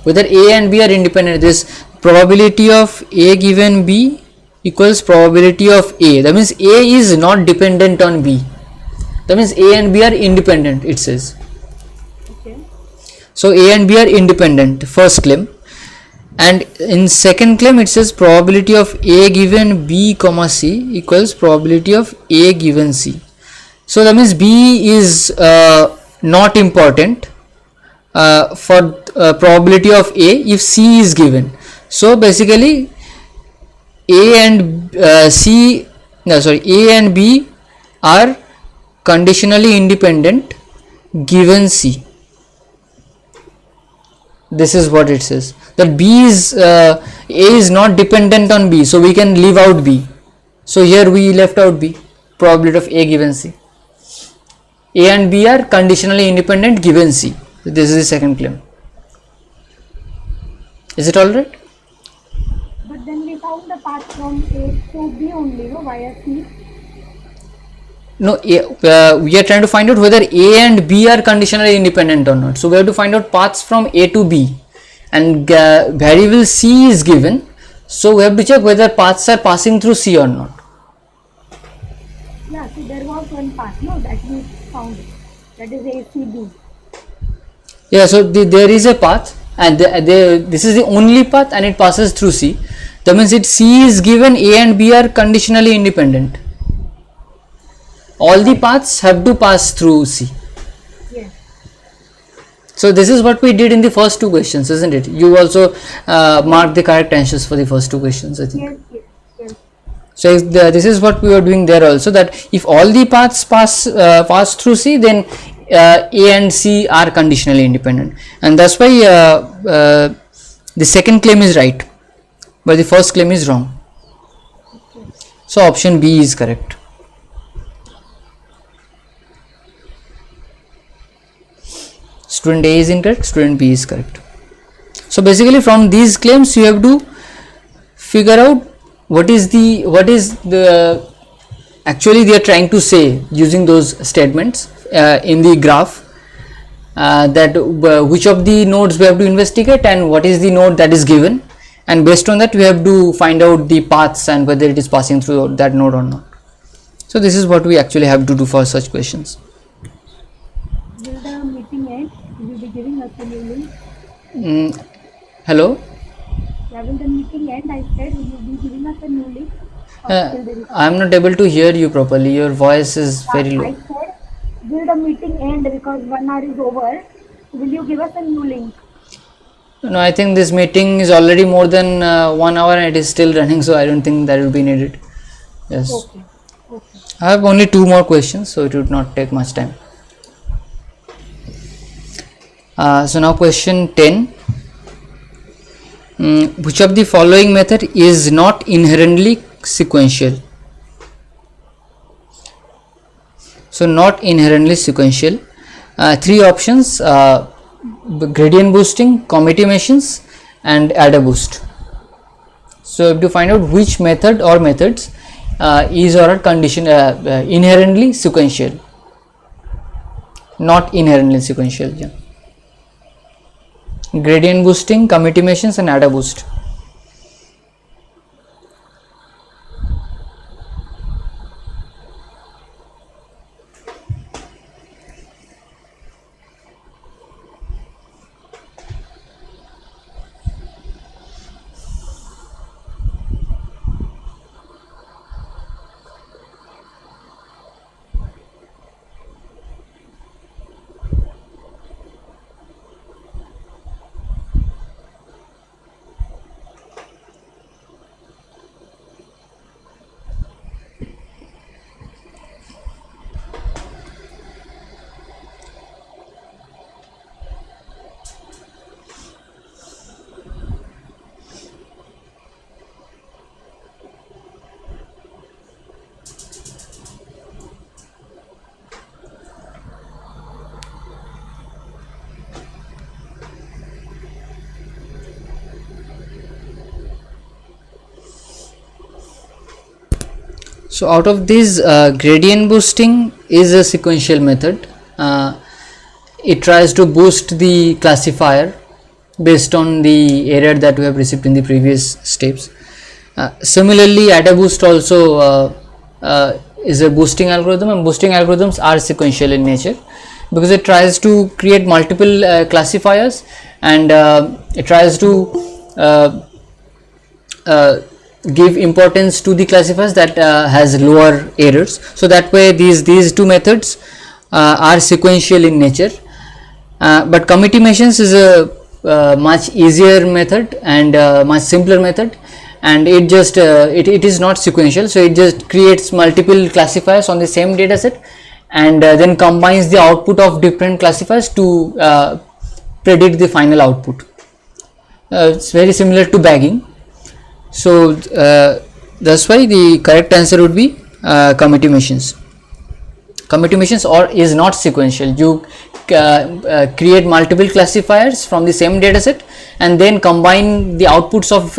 S1: whether A and B are independent, this probability of A given B equals probability of A. That means A is not dependent on B. That means A and B are independent, it says.
S2: Okay.
S1: So A and B are independent, first claim. And in second claim it says probability of A given B comma C equals probability of A given C. So that means B is not important for probability of A if C is given. So basically A and A and B are conditionally independent given C. This is what it says, that A is not dependent on B, so we can leave out B. So here we left out B, probability of A given C. A and B are conditionally independent given C. This is the second claim. Is it alright?
S2: But then we found the path from A to B only, no, via C.
S1: No, we are trying to find out whether A and B are conditionally independent or not. So we have to find out paths from A to B, and variable C is given. So we have to check whether paths are passing through C or not.
S2: Yeah, so there was one path, no, that we found, that is ACB.
S1: Yeah, so there is a path, and this is the only path, and it passes through C. That means C is given, A and B are conditionally independent. All the paths have to pass through C.
S2: Yes.
S1: So this is what we did in the first two questions, isn't it? You also marked the correct answers for the first two questions, I think.
S2: Yes, yes, yes.
S1: So this is what we were doing there also, that if all the paths pass through C, then A and C are conditionally independent, and that's why the second claim is right, but the first claim is wrong.
S2: Okay.
S1: So option B is correct. Student A is incorrect, student B is correct. So basically from these claims you have to figure out what is the actually they are trying to say using those statements in the graph, that which of the nodes we have to investigate and what is the node that is given, and based on that we have to find out the paths and whether it is passing through that node or not. So this is what we actually have to do for such questions.
S2: Will the meeting end? Will you be giving us a new link?
S1: Hello?
S2: Yeah, will the meeting end? I said, will you be giving us a new link? Or still there is-
S1: I am not able to hear you properly. Your voice is very
S2: I
S1: low.
S2: said, will the meeting end because 1 hour is over? Will you give us a new link?
S1: No, I think this meeting is already more than 1 hour and it is still running, so I don't think that will be needed. Yes.
S2: Okay. Okay.
S1: I have only 2 more questions, so it would not take much time. So now question 10. Which of the following method is not inherently sequential? So not inherently sequential. Three options: gradient boosting, committee machines, and adder boost. So to find out which method or methods is or are condition inherently sequential, not inherently sequential. Yeah. Gradient boosting, committee machines, and adder boost. So out of these, gradient boosting is a sequential method. It tries to boost the classifier based on the error that we have received in the previous steps. Similarly, adder boost also is a boosting algorithm, and boosting algorithms are sequential in nature because it tries to create multiple classifiers, and it tries to give importance to the classifiers that has lower errors. So that way these two methods are sequential in nature. But committee machines is a much easier method and much simpler method, and it just it is not sequential. So it just creates multiple classifiers on the same data set, and then combines the output of different classifiers to predict the final output. It's very similar to bagging. So that's why the correct answer would be committee machines. Committee machines or is not sequential. You create multiple classifiers from the same dataset and then combine the outputs of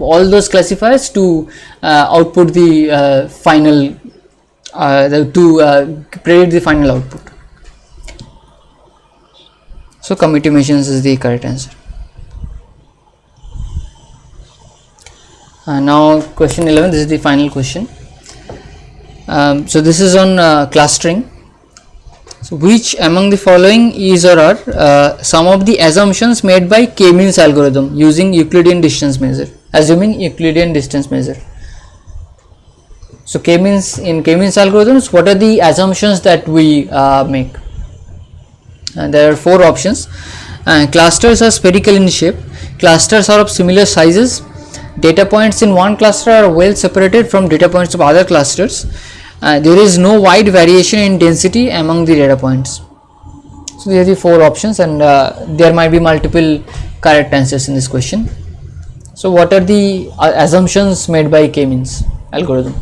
S1: all those classifiers to output the final to predict the final output. So committee machines is the correct answer. Now question 11, this is the final question. So this is on clustering. So which among the following is or are some of the assumptions made by K-means algorithm using Euclidean distance measure, assuming Euclidean distance measure. So K-means, in K-means algorithms, what are the assumptions that we make? There are four options. Clusters are spherical in shape, clusters are of similar sizes, data points in one cluster are well separated from data points of other clusters, there is no wide variation in density among the data points. So these are the four options, and there might be multiple correct answers in this question. So what are the assumptions made by K-means algorithm?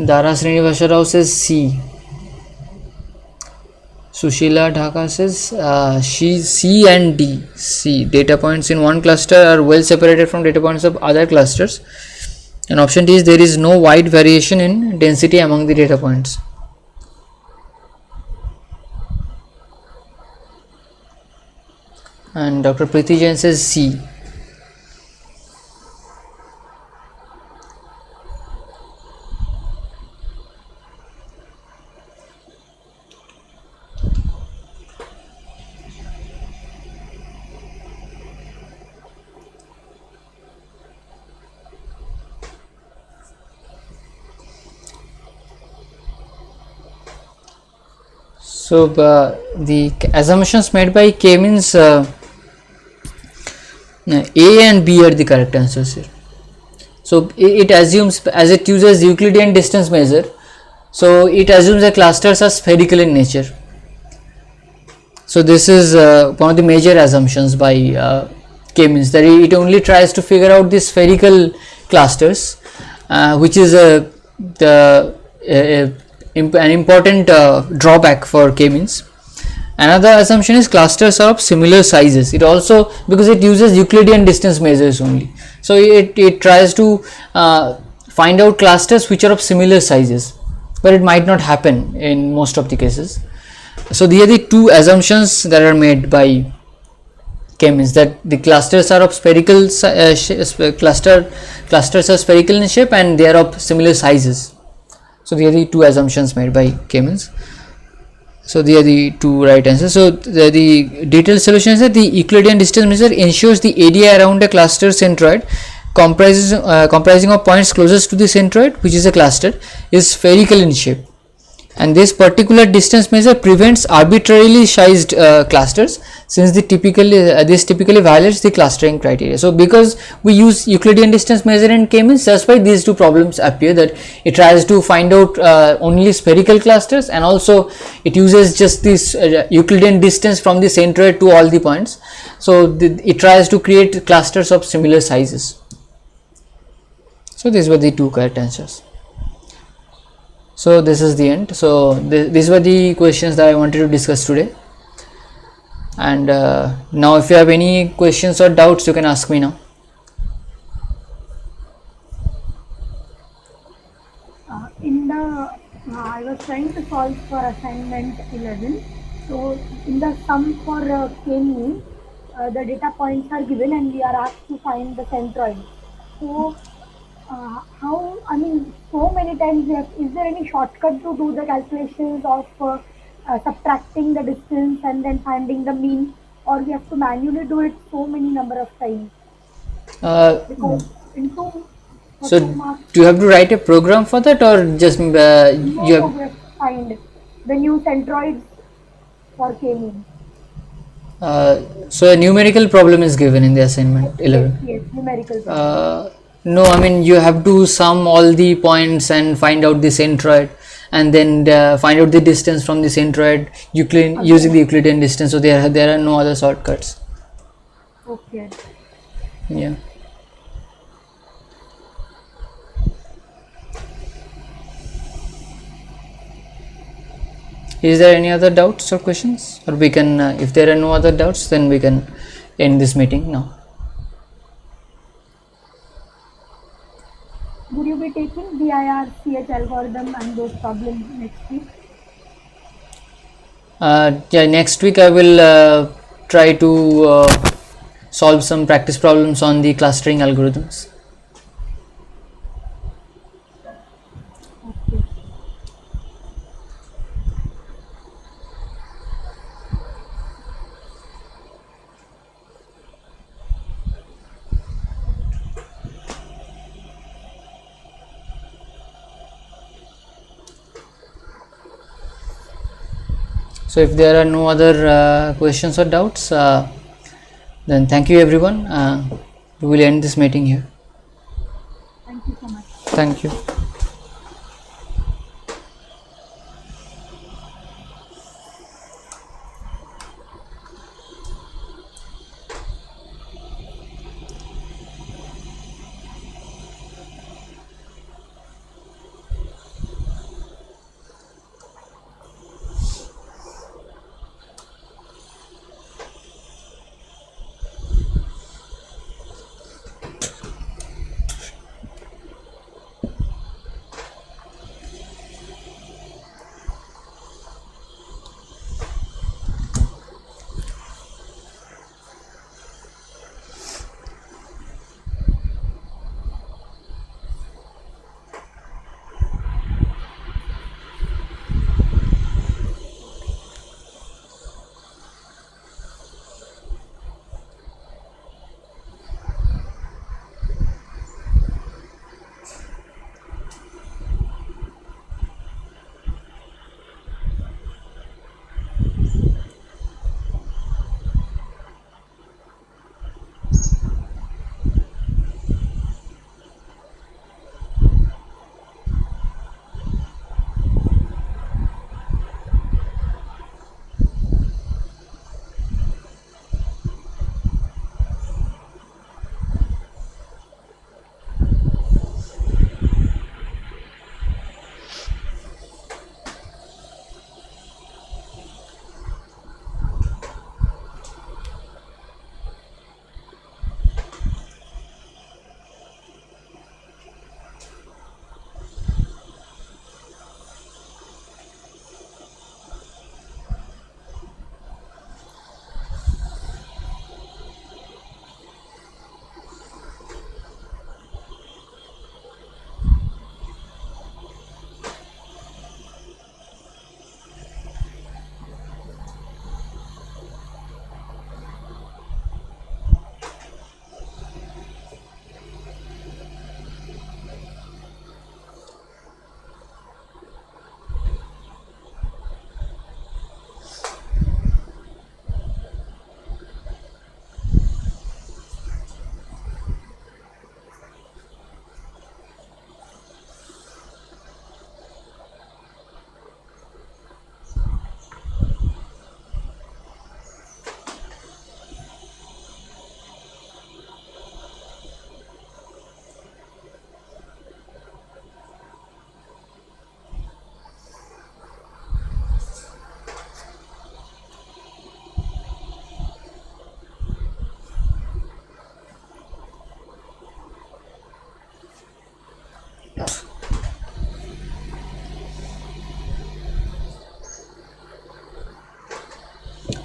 S1: Dara Srinivasa Rao says C. Sushila Dhaka says C and D. C, data points in one cluster are well separated from data points of other clusters, and option D is there is no wide variation in density among the data points. And Dr. Preeti Jain says C. So the assumptions made by K-means A and B are the correct answers here. So it assumes, as it uses Euclidean distance measure, So it assumes that clusters are spherical in nature. So this is one of the major assumptions by K-means, that it only tries to figure out the spherical clusters, which is an important drawback for K-means. Another assumption is clusters are of similar sizes. It also, because it uses Euclidean distance measures only, so it tries to find out clusters which are of similar sizes, but it might not happen in most of the cases. So these are the two assumptions that are made by K-means, that the clusters are of spherical clusters are spherical in shape and they are of similar sizes. So these are the two assumptions made by K-means. So these are the two right answers. So the detailed solution is that the Euclidean distance measure ensures the area around a cluster centroid comprising of points closest to the centroid, which is a cluster, is spherical in shape, and this particular distance measure prevents arbitrarily sized clusters, since this typically violates the clustering criteria. So because we use Euclidean distance measure in K-means, that's why these two problems appear, that it tries to find out only spherical clusters, and also it uses just this Euclidean distance from the centroid to all the points. So it tries to create clusters of similar sizes. So these were the two correct answers. So this is the end. So these were the questions that I wanted to discuss today, and now if you have any questions or doubts, you can ask me now.
S2: I was trying to solve for assignment 11. So in the sum for K-means, the data points are given and we are asked to find the centroid. So how, I mean, so many times is there any shortcut to do the calculations of subtracting the distance and then finding the mean, or we have to manually do it so many number of times?
S1: Uh,
S2: Because into for
S1: so
S2: 2 marks,
S1: do you have to write a program for that, or just you
S2: no,
S1: have?
S2: we have to find the new centroids for K-means.
S1: So a numerical problem is given in the assignment
S2: Yes,
S1: 11.
S2: yes, numerical problem.
S1: Uh, no, I mean you have to sum all the points and find out the centroid, and then find out the distance from the centroid using the Euclidean distance. So there are no other shortcuts.
S2: Okay.
S1: Yeah. Is there any other doubts or questions, or we can if there are no other doubts, then we can end this meeting now.
S2: Would you be taking BIR-CH algorithm and those problems next week?
S1: Yeah, next week I will try to solve some practice problems on the clustering algorithms.
S2: Okay.
S1: So if there are no other questions or doubts, then thank you everyone. We will end this meeting here.
S2: Thank you so much.
S1: Thank you.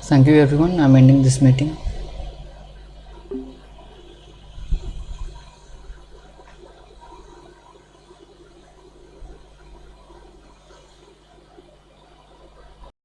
S1: Thank you everyone. I'm ending this meeting.